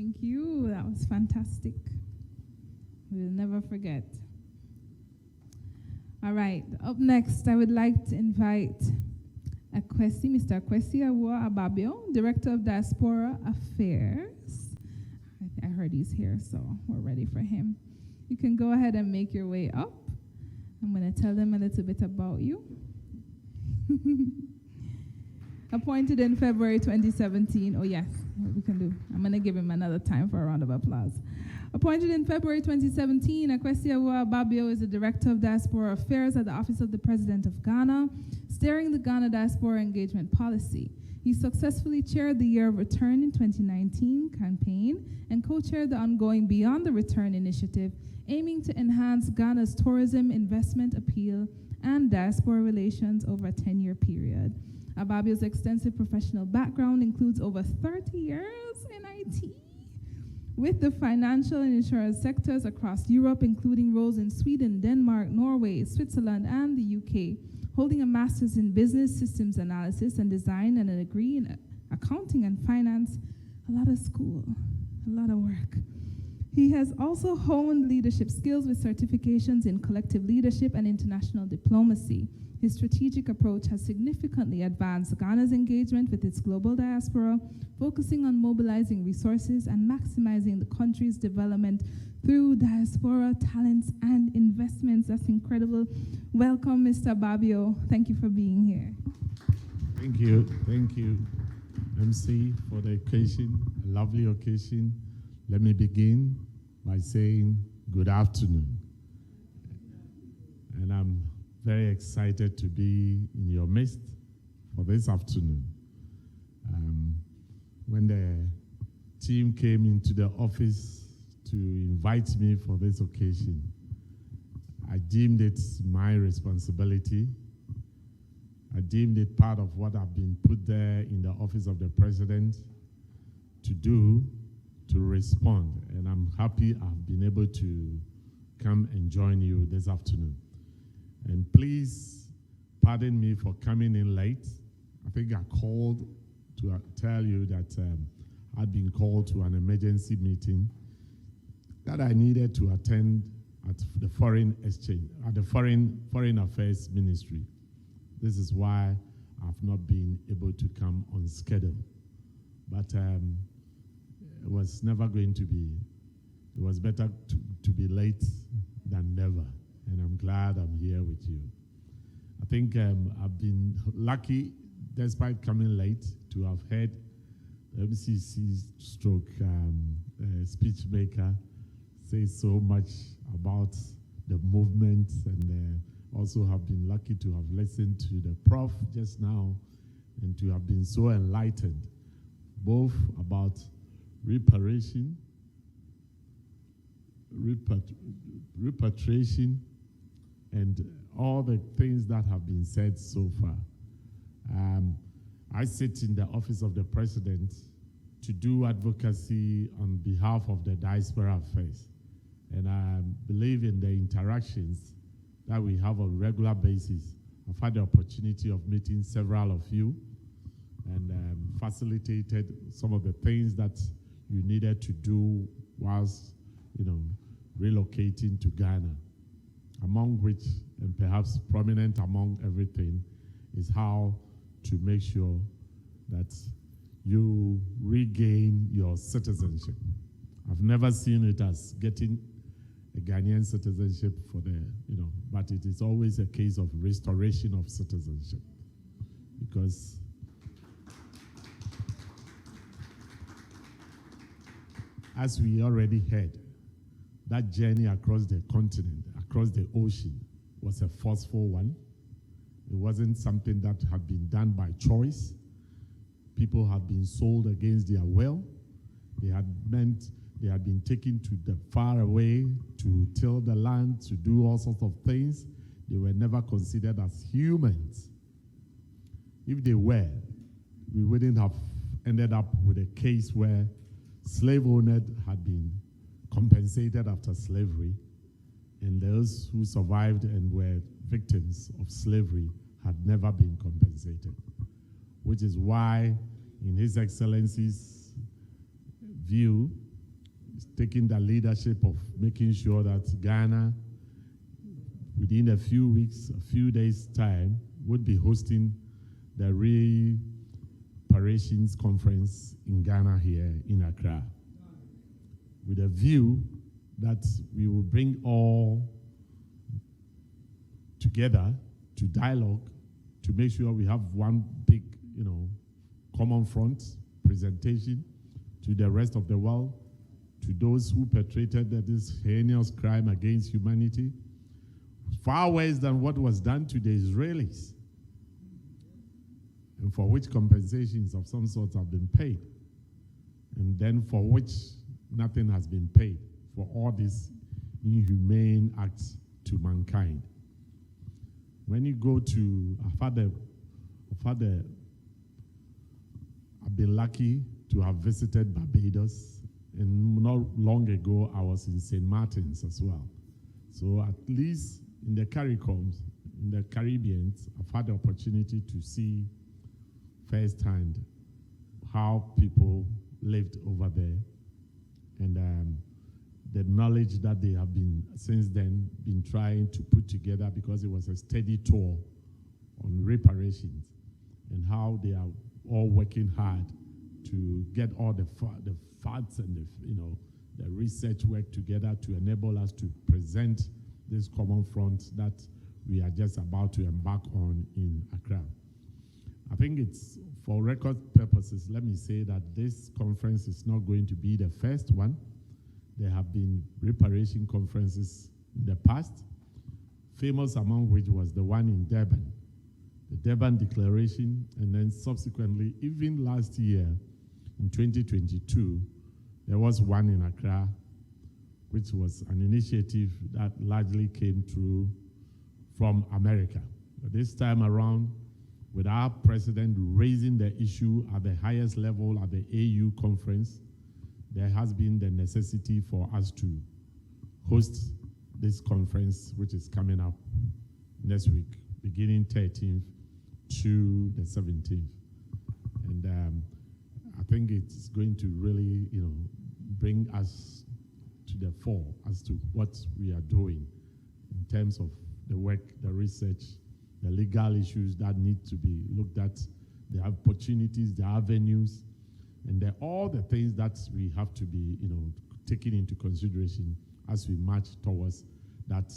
Thank you. That was fantastic. We'll never forget. All right. Up next, I would like to invite Akwasi, Mr. Akwasi Awua Ababio, Director of Diaspora Affairs. I heard he's here, so we're ready for him. You can go ahead and make your way up. I'm going to tell them a little bit about you. Appointed in February 2017. Oh, yes, we can do. I'm going to give him another time for a round of applause. Appointed in February 2017, Akwasi Awua Ababio is the Director of Diaspora Affairs at the Office of the President of Ghana, steering the Ghana Diaspora Engagement Policy. He successfully chaired the Year of Return in 2019 campaign and co-chaired the ongoing Beyond the Return initiative, aiming to enhance Ghana's tourism investment appeal and diaspora relations over a 10-year period. Ababio's extensive professional background includes over 30 years in IT with the financial and insurance sectors across Europe, including roles in Sweden, Denmark, Norway, Switzerland, and the UK, holding a master's in business systems analysis and design and a degree in accounting and finance. A lot of school, a lot of work. He has also honed leadership skills with certifications in collective leadership and international diplomacy. His strategic approach has significantly advanced Ghana's engagement with its global diaspora, focusing on mobilizing resources and maximizing the country's development through diaspora talents and investments. That's incredible. Welcome, Mr. Ababio. Thank you for being here. Thank you, MC, for the occasion, a lovely occasion. Let me begin by saying good afternoon. And I'm very excited to be in your midst for this afternoon. When the team came into the office to invite me for this occasion, I deemed it my responsibility. I deemed it part of what I've been put there in the office of the president to do, to respond. And I'm happy I've been able to come and join you this afternoon. And please pardon me for coming in late. I think I called to tell you that I'd been called to an emergency meeting that I needed to attend at the Foreign Exchange, at the Foreign Affairs Ministry. This is why I've not been able to come on schedule. But it was never going to be, it was better to be late than never. And I'm glad I'm here with you. I think I've been lucky, despite coming late, to have heard MCC stroke speech maker say so much about the movement, and also have been lucky to have listened to the prof just now and to have been so enlightened, both about repatriation, and all the things that have been said so far. I sit in the office of the president to do advocacy on behalf of the Diaspora Affairs. And I believe in the interactions that we have on a regular basis. I've had the opportunity of meeting several of you and facilitated some of the things that you needed to do whilst, relocating to Ghana. Among which, and perhaps prominent among everything, is how to make sure that you regain your citizenship. I've never seen it as getting a Ghanaian citizenship for the, but it is always a case of restoration of citizenship. Because as we already heard, that journey across the continent, across the ocean, was a forceful one. It wasn't something that had been done by choice. People had been sold against their will. They had been taken to the far away to till the land, to do all sorts of things. They were never considered as humans. If they were, we wouldn't have ended up with a case where slave owners had been compensated after slavery, and those who survived and were victims of slavery had never been compensated. Which is why, in His Excellency's view, is taking the leadership of making sure that Ghana, within a few weeks, a few days' time, would be hosting the Reparations Conference in Ghana here in Accra, with a view that we will bring all together to dialogue to make sure we have one big, common front presentation to the rest of the world, to those who perpetrated this heinous crime against humanity, far worse than what was done to the Israelis, and for which compensations of some sort have been paid, and then for which nothing has been paid for all these inhumane acts to mankind. When you go to, I've been lucky to have visited Barbados, and not long ago I was in St. Martin's as well. So at least in the CARICOM, in the Caribbean, I've had the opportunity to see firsthand how people lived over there, and the knowledge that they have been since then been trying to put together, because it was a steady tour on reparations and how they are all working hard to get all the facts and the research work together to enable us to present this common front that we are just about to embark on in Accra. I think it's, for record purposes, let me say that this conference is not going to be the first one. There have been reparation conferences in the past, famous among which was the one in Durban, the Durban Declaration, and then subsequently, even last year, in 2022, there was one in Accra, which was an initiative that largely came through from America. But this time around, with our president raising the issue at the highest level at the AU conference, there has been the necessity for us to host this conference, which is coming up next week, beginning 13th to the 17th. And I think it's going to really, bring us to the fore as to what we are doing in terms of the work, the research, the legal issues that need to be looked at, the opportunities, the avenues, and all the things that we have to be, taken into consideration as we march towards that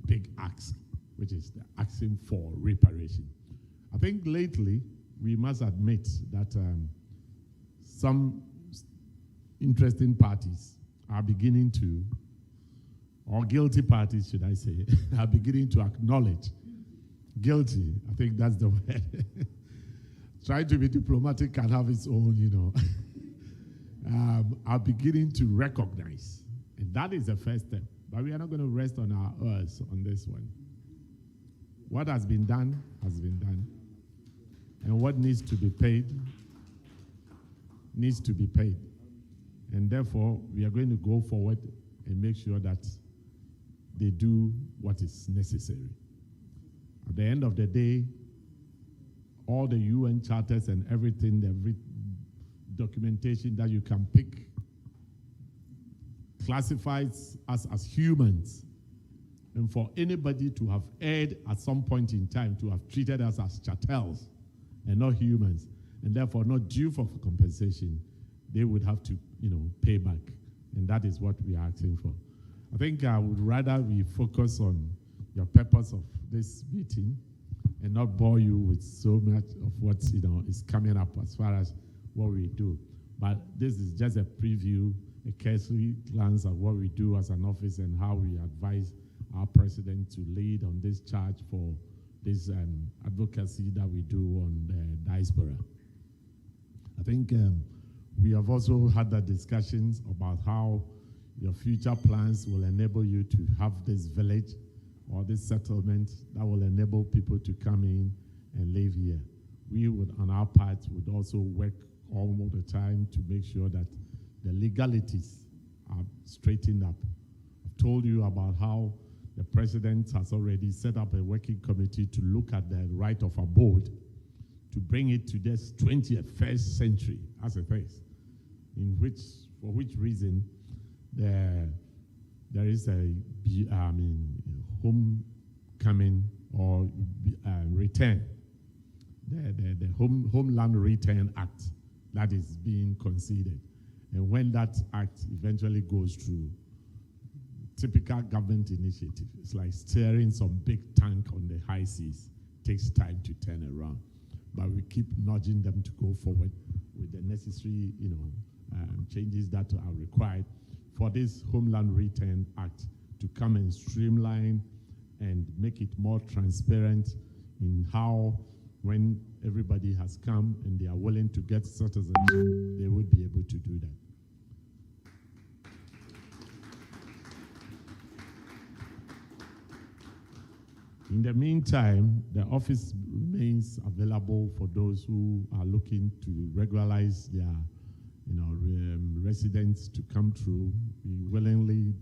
big ask, which is the asking for reparation. I think lately we must admit that some interesting parties are beginning to, or guilty parties, should I say, are beginning to acknowledge. Guilty, I think that's the word. Trying to be diplomatic can have its own, are beginning to recognize. And that is the first step. But we are not going to rest on our oars on this one. What has been done has been done. And what needs to be paid needs to be paid. And therefore, we are going to go forward and make sure that they do what is necessary. At the end of the day, all the UN charters and everything, every documentation that you can pick classifies us as humans. And for anybody to have erred at some point in time, to have treated us as chattels and not humans, and therefore not due for compensation, they would have to, pay back. And that is what we are asking for. I think I would rather we focus on your purpose of this meeting and not bore you with so much of what is coming up as far as what we do. But this is just a preview, a cursory glance at what we do as an office and how we advise our president to lead on this charge for this advocacy that we do on the diaspora. I think we have also had the discussions about how your future plans will enable you to have this village or this settlement that will enable people to come in and live here. We would, on our part, would also work all the time to make sure that the legalities are straightened up. I've told you about how the president has already set up a working committee to look at the right of abode, to bring it to this 21st century as it is, in which for which reason there is a homecoming or return, the Homeland Return Act that is being considered. And when that act eventually goes through, typical government initiative, it's like steering some big tank on the high seas. It takes time to turn around. But we keep nudging them to go forward with the necessary, changes that are required for this Homeland Return Act to come and streamline and make it more transparent in how, when everybody has come and they are willing to get citizenship, they would be able to do that. In the meantime, the office remains available for those who are looking to regularize their residents to come through. We willingly,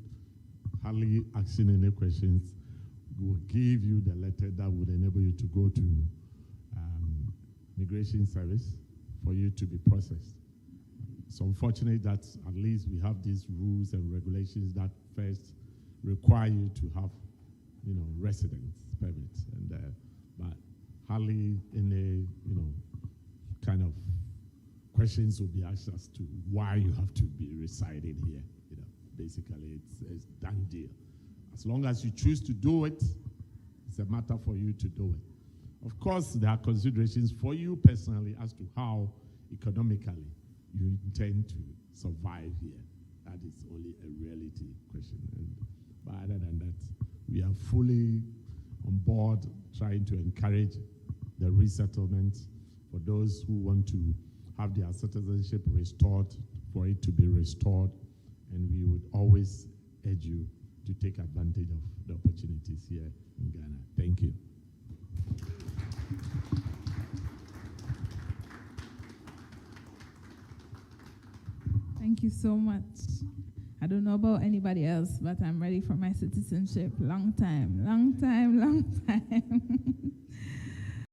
hardly asking any questions, we will give you the letter that would enable you to go to Immigration Service for you to be processed. It's unfortunate that at least we have these rules and regulations that first require you to have residence permits, and but hardly any kind of questions will be asked as to why you have to be residing here. Basically it's done deal. As long as you choose to do it, it's a matter for you to do it. Of course, there are considerations for you personally as to how economically you intend to survive here. That is only a reality question. But other than that, we are fully on board trying to encourage the resettlement for those who want to have their citizenship restored, for it to be restored, and we would always urge you to take advantage of the opportunities here in Ghana. Thank you. Thank you so much. I don't know about anybody else, but I'm ready for my citizenship. Long time, long time, long time.